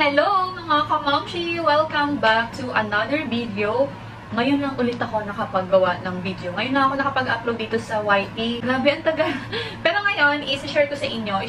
Hello mga kamamshi! Welcome back to another video. Ngayon lang ulit ako nakapaggawa ng video. Ngayon lang ako nakapag-upload dito sa YT. Grabe, ang tagal. Pero ngayon, i-share ko sa inyo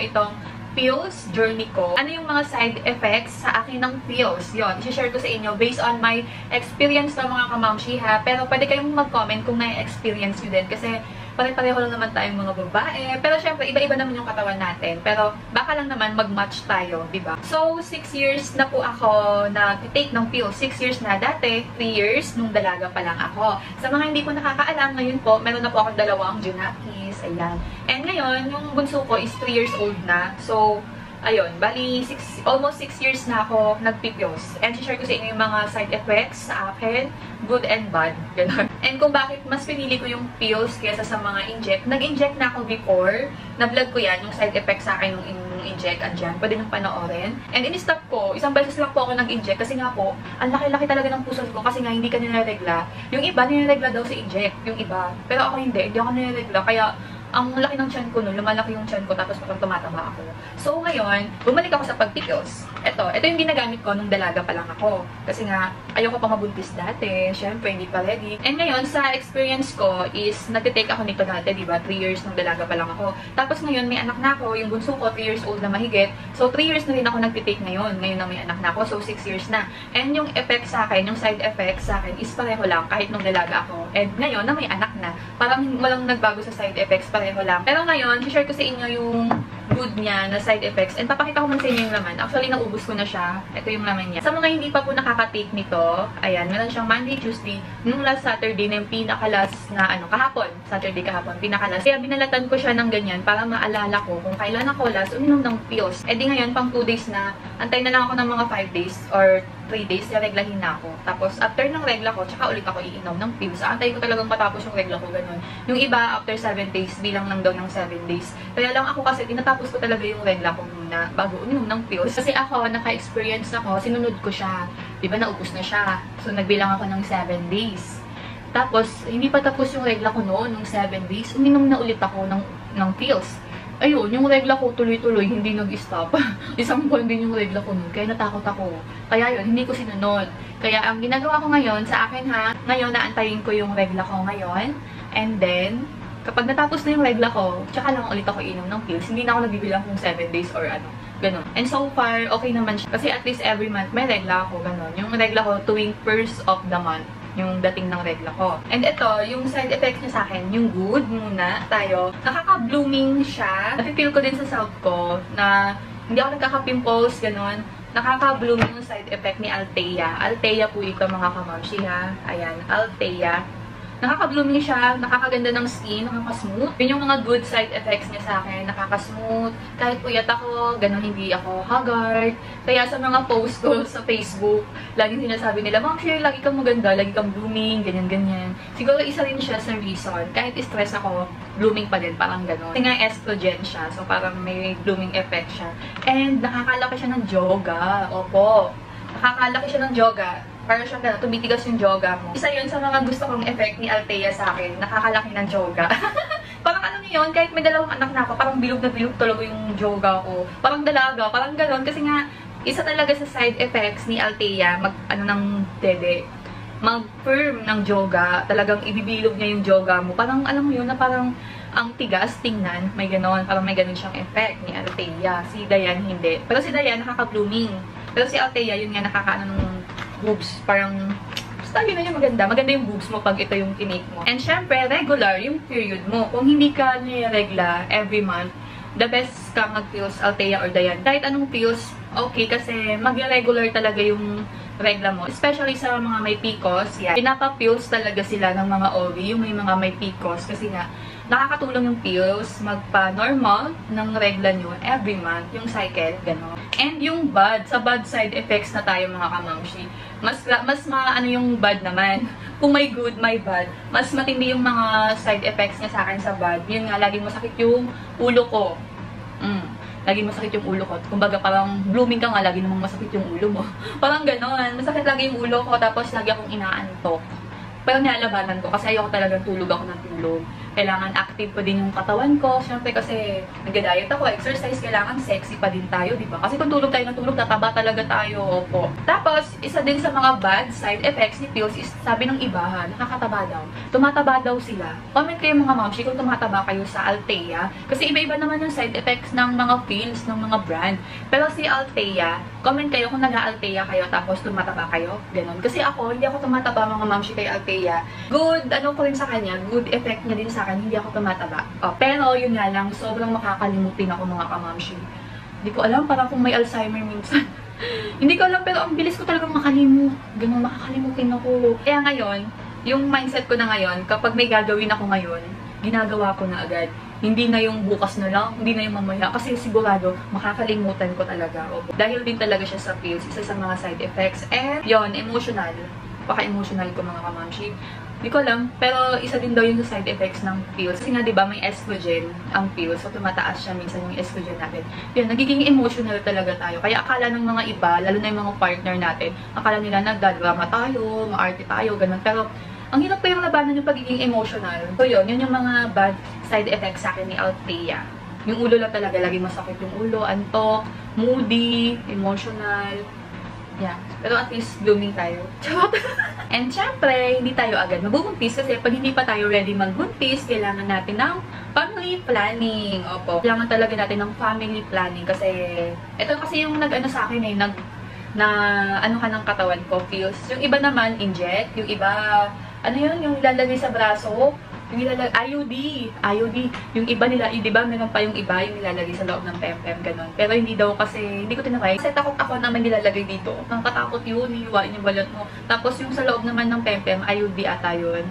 itong pills journey ko. Ano yung mga side effects sa akin ng pills? Yun, i-share ko sa inyo based on my experience ng mga kamamshi ha. Pero pwede kayong mag-comment kung na-experience nyo din. Kasi pare-pareho lang naman tayong mga babae. Pero syempre, iba-iba naman yung katawan natin. Pero baka lang naman mag-match tayo, diba? So, 6 years na po ako nag-take ng pills. 6 years na. Dati, 3 years nung dalaga pa lang ako. Sa mga hindi po nakakaalam, ngayon po, meron na po akong dalawang Junakis. Ayan. And ngayon, yung bunso ko is 3 years old na. So, ayun, bali, almost 6 years na ako nagpipills. And share ko sa inyo yung mga side effects sa akin, good and bad, gano'n. And kung bakit mas pinili ko yung pills kaysa sa mga inject. Nag-inject na ako before, na-vlog ko yan, yung side effects sa akin yung inject, andyan, pwede nyung panoorin. And in-stop ko, isang beses lang po ako nag-inject kasi nga po, ang laki-laki talaga ng puson ko kasi nga hindi ka nilaregla. Yung iba, nilaregla daw sa inject, yung iba. Pero ako hindi ako nilaregla, kaya ang laki ng tiyan ko nun, lumalaki yung tiyan ko, tapos parang tumataba ako. So, ngayon, bumalik ako sa pagpipills. Ito yung ginagamit ko nung dalaga pa lang ako. Kasi nga, ayoko pa mabuntis dati. Syempre, hindi pa ready. And ngayon, sa experience ko is, nagtitake ako nito dati, diba? 3 years nung dalaga pa lang ako. Tapos ngayon, may anak na ako. Yung bunso ko, 3 years old na mahigit. So, 3 years na rin ako nagtitake ngayon. Ngayon na may anak na ako. So, 6 years na. And yung effect sa akin, yung side effects sa akin is pareho lang kahit nung dalaga ako. And ngayon na may anak na, parang walang nagbago sa side effects, pareho lang. Pero ngayon, share ko sa inyo yung good niya na side effects. And papakita ko muna sa inyo yung laman. Actually, naubos ko na siya. Ito yung laman niya. Sa mga hindi pa po nakaka-take nito, ayan, meron siyang Monday, Tuesday. Nung last Saturday na yung pinaka-last na, kahapon. Saturday kahapon, pinaka-last. Kaya binalatan ko siya ng ganyan para maalala ko kung kailan ako last uminom ng pills. Eh di ngayon, pang 2 days na, antay na lang ako ng mga 5 days or 3 days, reglahin na ako. Tapos, after ng regla ko, tsaka ulit ako iinom ng pills. Antay ko talagang matapos yung regla ko, ganun. Yung iba, after 7 days, bilang lang daw ng 7 days. Kaya lang ako kasi, tinatapos ko talaga yung regla ko muna bago uminom ng pills. Kasi ako, naka-experience ako, sinunod ko siya. Diba, naubos na siya. So, nagbilang ako ng 7 days. Tapos, hindi pa tapos yung regla ko noon, nung 7 days, uminom na ulit ako ng pills. Ayun, yung regla ko tuloy-tuloy, hindi nag-stop. Isang buwan din yung regla ko nun, kaya natakot ako. Kaya yun, hindi ko sinunod. Kaya ang ginagawa ko ngayon, sa akin ha, ngayon naantayin ko yung regla ko ngayon. And then, kapag natapos na yung regla ko, tsaka lang ulit ako inom ng pills. Hindi na ako nagbibilang kung 7 days or ano. Ganun. And so far, okay naman siya. Kasi at least every month, may regla ako. Ganun. Yung regla ko tuwing first of the month. Yung dating ng regla ko. And ito, yung side effects niya sa akin, yung good muna tayo. Nakaka-blooming siya. Napipil ko din sa scalp ko na hindi ako nagkaka-pimples, ganun. Nakaka-blooming yung side effect ni Althea. Althea po ito mga kamamshi ha. Ayan, Althea. Nakaka-blooming siya, nakakaganda ng skin, nakaka-smooth. Yun yung mga good side effects niya sa akin. Nakaka-smooth. Kahit puyat ako, ganun hindi ako haggard. Kaya sa mga post ko sa Facebook, laging sinasabi nila, Ma'am Sher, lagi kang maganda, lagi kang blooming, ganyan-ganyan. Siguro isa rin siya sa reason. Kahit stress ako, blooming pa din, parang ganun. Kasi nga estrogen siya, so parang may blooming effect siya. And nakakalaki siya ng yoga. Opo. Nakakalaki siya ng yoga. Parang siya gano'n, tumitigas yung yoga mo. Isa yun sa mga gusto kong effect ni Althea sa akin, nakakalaki ng yoga. Parang ano yun, kahit may dalawang anak na ako, parang bilog na bilog talaga yung yoga ko. Parang dalaga, parang gano'n. Kasi nga, isa talaga sa side effects ni Althea, ng dede, mag-firm ng yoga, talagang ibibilog niya yung yoga mo. Parang, alam mo yun, na parang ang tigas, tingnan, may gano'n. Parang may gano'n siyang effect ni Althea. Si Dayan, hindi. Pero si Dayan, nakaka-blooming. Pero si Althea, yun nga, nakakaano ng boobs, parang basta yun na yung maganda. Maganda yung boobs mo pag ito yung tinake mo. And syempre, regular yung period mo. Kung hindi ka niregla every month, the best ka mag-pills, Althea or Dayan. Kahit anong pills, okay, kasi mag-regular talaga yung regla mo. Especially sa mga may PCOS, yan. Pinapa-pills talaga sila ng mga OB, yung may mga may PCOS. Kasi nga, nakakatulong yung pills magpa-normal ng regla nyo every month, yung cycle, gano'n. And yung bad, sa bad side effects na tayo mga kamamshi, mas maano yung bad naman. Kung may good, may bad. Mas matindi yung mga side effects niya sa akin sa bad. Yun nga, laging masakit yung ulo ko. Laging masakit yung ulo ko. Kumbaga parang blooming ka nga, lagi namang masakit yung ulo mo. Parang gano'n. Masakit lagi yung ulo ko, tapos lagi akong inaantok. Pero nilalabanan ko kasi ayoko talagang tulog ako ng tulog. kailangan active pa din yung katawan ko. Siyempre kasi nag-diet ako, exercise, kailangan sexy pa din tayo, di ba? Kasi kung tulog tayo ng tulog, tataba talaga tayo. Opo. Tapos, isa din sa mga bad side effects ni pills is, sabi ng iba, nakakataba daw. Tumataba daw sila. Comment kayo mga momshi kung tumataba kayo sa Althea. Kasi iba-iba naman yung side effects ng mga pills, ng mga brand. Pero si Althea, comment kayo kung nag-Althea kayo tapos tumataba kayo. Ganon. Kasi ako, hindi ako tumataba mga momshi kay Althea. Good, ano ko rin sa kanya, good effect niya din sa akin, hindi ako tumataba. Pero yun nga lang, sobrang makakalimutin ako mga kamamshi. Hindi ko alam, parang kung may Alzheimer minsan. Hindi ko alam, pero ang bilis ko talagang makalimut. Ganun, makakalimutin ako. Kaya ngayon, yung mindset ko na ngayon, kapag may gagawin ako ngayon, ginagawa ko na agad. Hindi na yung bukas na lang, hindi na yung mamaya. Kasi sigurado, makakalimutan ko talaga. Dahil din talaga siya sa pills, isa sa mga side effects. And yon, emotional. Paka-emotional ko mga kamamshi. Hindi ko alam, pero isa din daw yung side effects ng pills. Kasi nga, di ba, may estrogen ang pills. So, tumataas siya minsan yung estrogen natin. Yun, nagiging emotional talaga tayo. Kaya akala ng mga iba, lalo na yung mga partner natin, akala nila nagdadrama tayo, maarte tayo, ganun. Pero, ang hirap pa yung labanan yung pagiging emotional. So, yun yung mga bad side effects sa akin ni Althea. Yung ulo lang talaga, laging masakit yung ulo, antok, moody, emotional. Yeah. Pero at least blooming tayo. And syempre, hindi tayo agad mabubuntis kasi pag hindi pa tayo ready magbuntis, kailangan natin ng family planning. Opo. Kailangan talaga natin ng family planning kasi ito kasi yung nag-ano sa akin eh, ano ka ng katawan ko, feels. Yung iba naman, inject. Yung iba, ano yun, yung ilalagay sa braso. Yung ilalagay, IUD. Yung iba nila, di ba, meron pa yung iba, yung nilalagay sa loob ng pempem, ganun. Pero hindi daw kasi, hindi ko tinakay. Kasi takot ako naman nilalagay dito. Nakakatakot yun, hiwain yung balot mo. Tapos yung sa loob naman ng pempem, IUD ata yun,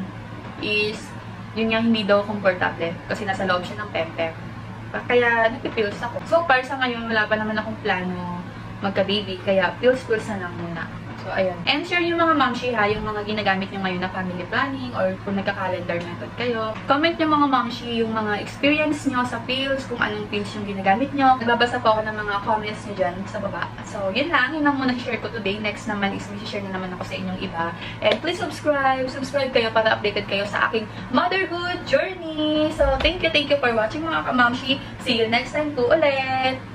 is, yun nga hindi daw komportable. Kasi nasa loob siya ng pempem. Kaya, nagpipills ako. So far, sa ngayon, wala pa naman akong plano magka-baby. Kaya, pills na lang muna. So, ayun. And share yung mga momshi ha, yung mga ginagamit nyo ngayon na family planning or kung nagka-calendar method kayo. Comment yung mga momshi yung mga experience nyo sa pills, kung anong pills yung ginagamit nyo. Nagbabasa po ako ng mga comments nyo dyan sa baba. So, yun lang. Yun lang muna share ko today. Next naman is share na naman ako sa inyong iba. And please subscribe. Subscribe kayo para updated kayo sa aking motherhood journey. So, thank you for watching mga ka-momshi. See you next time po ulit!